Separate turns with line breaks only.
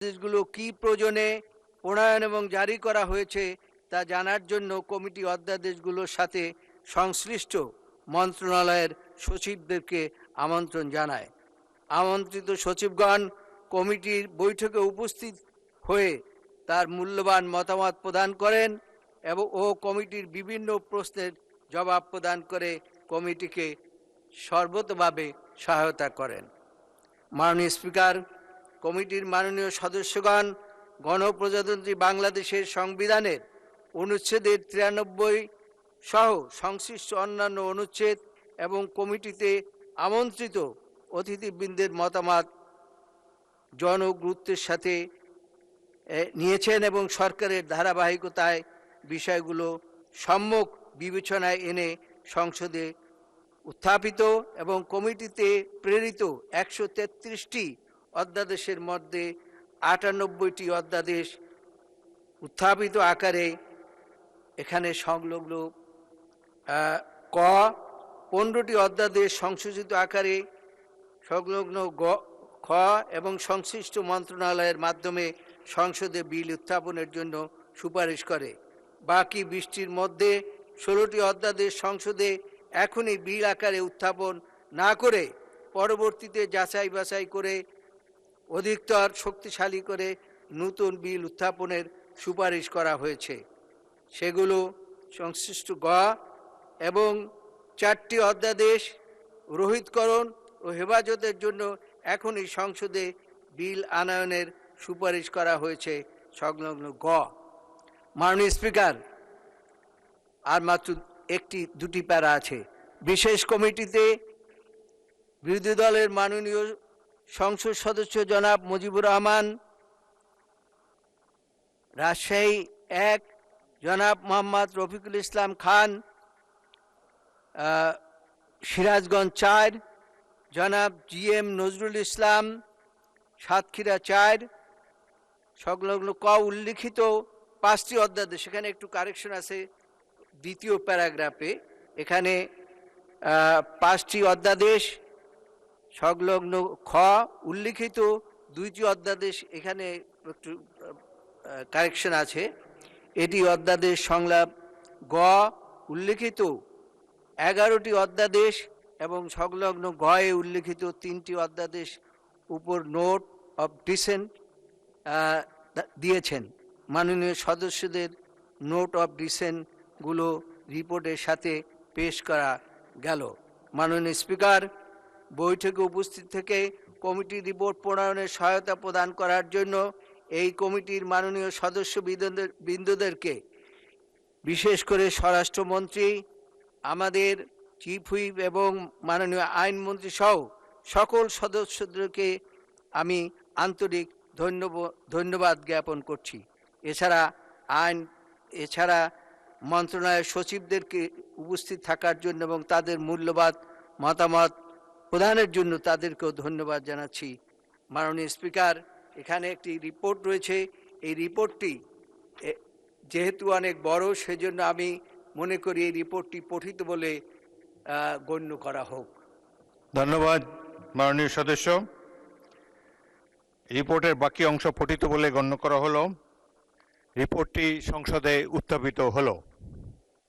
দেশগুলো কি প্রয়োজনে প্রণয়ন এবং জারি করা হয়েছে তা জানার জন্য কমিটি অধ্যাদেশগুলোর সাথে সংশ্লিষ্ট মন্ত্রণালয়ের সচিবদেরকে আমন্ত্রণ জানায়। আমন্ত্রিত সচিবগণ কমিটির বৈঠকে উপস্থিত হয়ে তার মূল্যবান মতামত প্রদান করেন এবং কমিটির বিভিন্ন প্রশ্নের জবাব প্রদান করে কমিটিকে সর্বতোভাবে সহায়তা করেন। মাননীয় স্পিকার, কমিটির মাননীয় সদস্যগণ গণপ্রজাতন্ত্রী বাংলাদেশের সংবিধানের অনুচ্ছেদের 93 সহ সংশ্লিষ্ট অন্যান্য অনুচ্ছেদ এবং কমিটিতে আমন্ত্রিত অতিথিবৃন্দের মতামত জনগুরুত্বের সাথে নিয়েছেন এবং সরকারের ধারাবাহিকতায় বিষয়গুলো সম্যক বিবেচনায় এনে সংসদে উত্থাপিত এবং কমিটিতে প্রেরিত 133টি অধ্যাদেশের মধ্যে 98টি অধ্যাদেশ উত্থাপিত আকারে এখানে সংলগ্ন ক 15টি অধ্যাদেশ সংশোধিত আকারে সংলগ্ন খ এবং সংশ্লিষ্ট মন্ত্রণালয়ের মাধ্যমে সংসদে বিল উত্থাপনের জন্য সুপারিশ করে। বাকি 20টির মধ্যে 16টি অধ্যাদেশ সংসদে এখনই বিল আকারে উত্থাপন না করে পরবর্তীতে যাচাই বাছাই করে অধিকতর শক্তিশালী করে নতুন বিল উত্থাপনের সুপারিশ করা হয়েছে। সেগুলো সংশ্লিষ্ট গ এবং 4টি অধ্যাদেশ রোহিতকরণ ও হেফাজতের জন্য এখনই সংসদে বিল আনয়নের সুপারিশ করা হয়েছে সংলগ্ন গ। মাননীয় স্পিকার, আর মাত্র দুটি প্যারা আছে। বিশেষ কমিটিতে বিরোধী দলের মাননীয় সংসদ সদস্য জনাব মুজিবুর রহমান, রাজশাহী 1 জনাব মোহাম্মদ রফিকুল ইসলাম খান, সিরাজগঞ্জ 4 জনাব GM নজরুল ইসলাম, সাতক্ষীরা 4 সংলগ্ন ক উল্লিখিত 5টি অধ্যাদেশ। এখানে একটু কারেকশন আছে দ্বিতীয় প্যারাগ্রাফে, এখানে 5টি অধ্যাদেশ সংলগ্ন খ উল্লিখিত 2টি অধ্যাদেশ, এখানে একটু কারেকশন আছে। এটি অধ্যাদেশ সংলাপ গ উল্লিখিত 11টি অধ্যাদেশ এবং সংলগ্ন গয়ে উল্লিখিত 3টি অধ্যাদেশ উপর নোট অফ ডিসেন্ট দিয়েছেন। মাননীয় সদস্যদের নোট অফ ডিসেন্টগুলো রিপোর্টের সাথে পেশ করা গেল। মাননীয় স্পিকার, বৈঠকে উপস্থিত থেকে কমিটির রিপোর্ট প্রণয়নের সহায়তা প্রদান করার জন্য এই কমিটির মাননীয় সদস্য বৃন্দদেরকে, বিশেষ করে স্বরাষ্ট্রমন্ত্রী, আমাদের চিফ হুইপ এবং মাননীয় আইনমন্ত্রী সহ সকল সদস্যদেরকে আমি আন্তরিক ধন্যবাদ জ্ঞাপন করছি। এছাড়া মন্ত্রণালয়ের সচিবদেরকে উপস্থিত থাকার জন্য এবং তাদের মূল্যবান মতামত প্রদানের জন্য তাদেরকেও ধন্যবাদ জানাচ্ছি। মাননীয় স্পিকার, এখানে একটি রিপোর্ট রয়েছে। এই রিপোর্টটি যেহেতু অনেক বড়, সেজন্য আমি মনে করি এই রিপোর্টটি পঠিত বলে গণ্য করা হোক।
ধন্যবাদ মাননীয় সদস্য। রিপোর্টের বাকি অংশ পঠিত বলে গণ্য করা হলো। রিপোর্টটি সংসদে উত্থাপিত হলো।